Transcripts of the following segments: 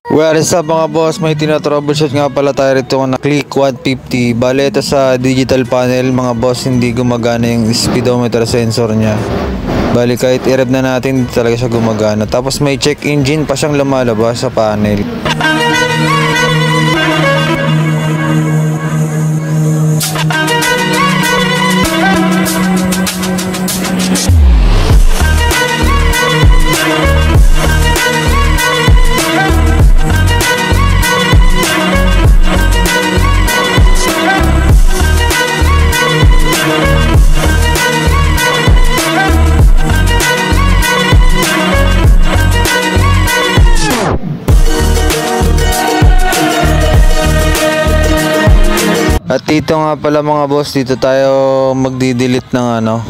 Well, sa mga boss, may tinatroubleshoot nga pala tayo rito na Click 150. Bale, ito sa digital panel, mga boss, hindi gumagana yung speedometer sensor niya. Bale, kahit i-rev na natin, hindi talaga siya gumagana. Tapos may check engine pa siyang lumalabas sa panel. At dito nga pala mga boss, dito tayo magdi-delete ng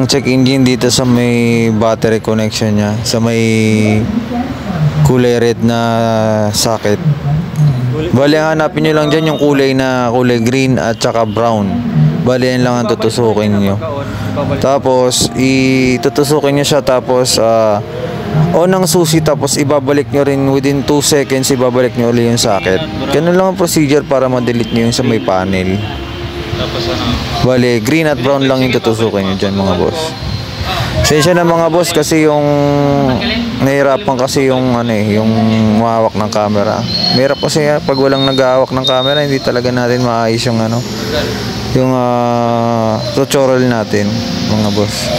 check engine dito sa may battery connection niya, sa may kulay red na socket. Bali, hanapin nyo lang dyan yung kulay green at saka brown. Bali, yan lang ang tutusukin nyo. Tapos itutusukin nyo siya, tapos on ang susi, tapos ibabalik nyo rin within 2 seconds, ibabalik nyo ulit yung socket. Ganun lang ang procedure para ma-delete nyo yung sa may panel. Bale, green at brown lang yung tutusukin nyo dyan mga boss. Sensya na mga boss, kasi yung nahirapan kasi yung yung mahawak ng camera. Mahirap kasi pag walang nag-ahawak ng camera, hindi talaga natin maayos yung yung tutorial natin mga boss.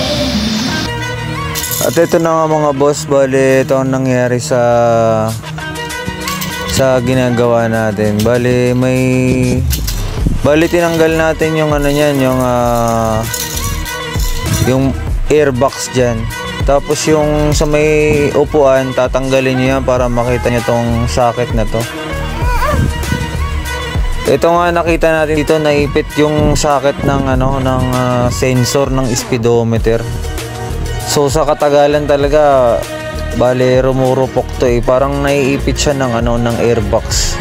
At ito na nga mga boss, bali ito ang nangyari sa ginagawa natin. Bali tinanggal natin yung yung airbox dyan. Tapos yung sa may upuan, tatanggalin nyo yan para makita nyo tong socket na to. Ito nga nakita natin dito, naipit yung socket ng sensor ng speedometer. So sa katagalan talaga, bale rumurupok to parang naiipit siya ng airbox.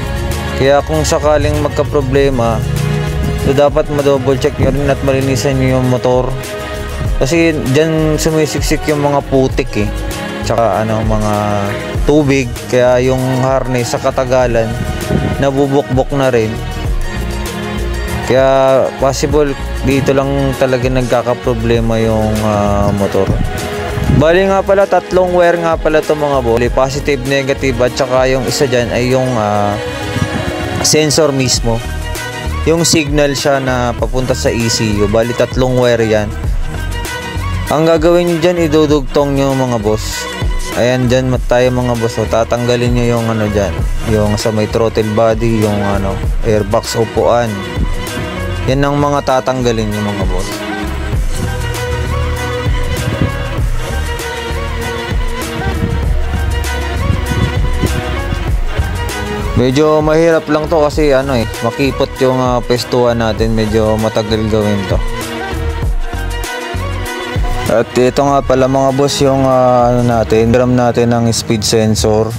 Kaya kung sakaling magka-problema, so dapat ma-double check nyo rin at malinisan nyo yung motor. Kasi dyan sumisiksik yung mga putik tsaka mga tubig, kaya yung harness sa katagalan nabubukbok na rin. Kaya possible dito lang talaga nagkakaproblema yung motor. Bali nga pala, 3 wire nga pala to mga boss. Positive, negative, at saka yung isa dyan ay yung sensor mismo. Yung signal siya na papunta sa ECU. Bali 3 wire yan. Ang gagawin nyo dyan, idudugtong nyo mga boss. Ayan, dyan tayo mga boss. So, tatanggalin nyo yung dyan, yung sa may throttle body, yung airbox upuan. Yan ang mga tatanggalin nyo mga boss. Medyo mahirap lang to kasi makipot yung pestuhan natin. Medyo matagal gawin to. At ito nga pala mga boss yung drum natin ng speed sensor.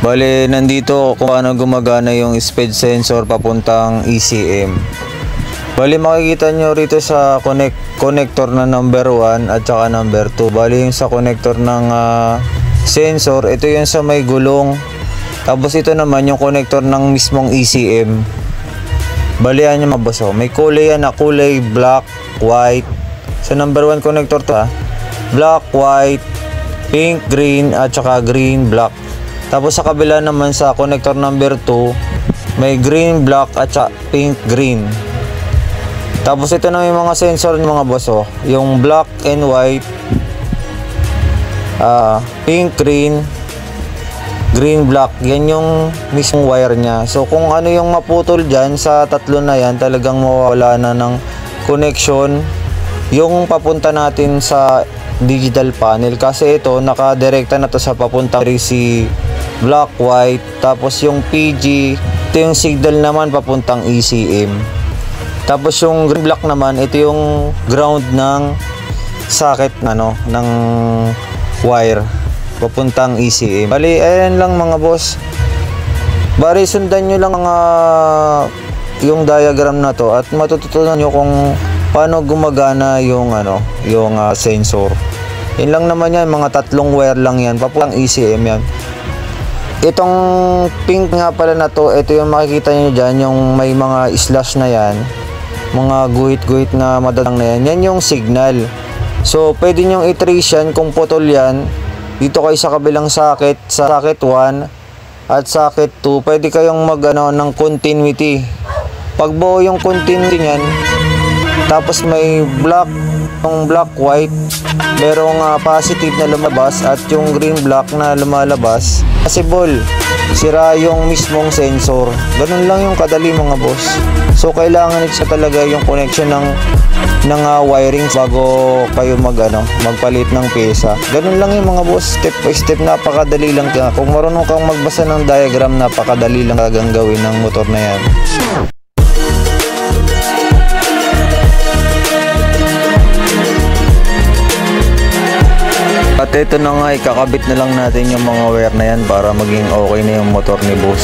Bale, nandito kung paano gumagana yung speed sensor papuntang ECM. Bale, makikita nyo rito sa connector na number 1 at saka number 2. Bale, yung sa connector ng sensor, ito yung sa may gulong. Tapos ito naman yung connector ng mismong ECM. Bale, yan yung mga boss. May kulay yan na kulay black, white. Sa number 1 connector to black, white, pink, green at saka green, black. Tapos sa kabila naman sa connector number 2, may green, black at saka pink, green. Tapos ito na yung mga sensor ng mga boss yung black and white, pink, green, green, black. Yan yung mismong wire niya. So kung ano yung maputol dyan sa tatlo na yan, talagang mawawala na ng connection yung papunta natin sa digital panel. Kasi ito nakadirekta na to sa papunta si black, white. Tapos yung PG, ito yung signal naman papuntang ECM. Tapos yung green, black naman, ito yung ground ng socket ng wire papuntang ECM. Bali, ayan lang mga boss. Bari, sundan nyo lang yung diagram na to at matututunan nyo kung paano gumagana yung sensor. Yun lang naman yan, mga 3 wire lang yan, papulang ECM yan. Itong pink nga pala na to, ito yung makikita nyo dyan, yung may mga slash na yan, mga guhit-guhit na madalang na yan, yan yung signal. So pwede nyo i-trace yan kung putol yan dito kayo sa kabilang socket, sa socket 1 at socket 2, pwede kayong mag ng continuity. Pag buo yung continuity nyan, tapos may black, yung black white, merong positive na lumabas at yung green black na lumalabas, possible sira yung mismong sensor. Ganun lang yung kadali mga boss. So kailangan siya talaga yung connection ng wiring bago kayo magpalit ng pyesa. Ganun lang yung mga boss, step by step, napakadali lang. Kung marunong kang magbasa ng diagram, napakadali lang gagawin ng motor na yan. At ito na nga, ikakabit na lang natin yung mga wire na yan para maging okay na yung motor ni boss.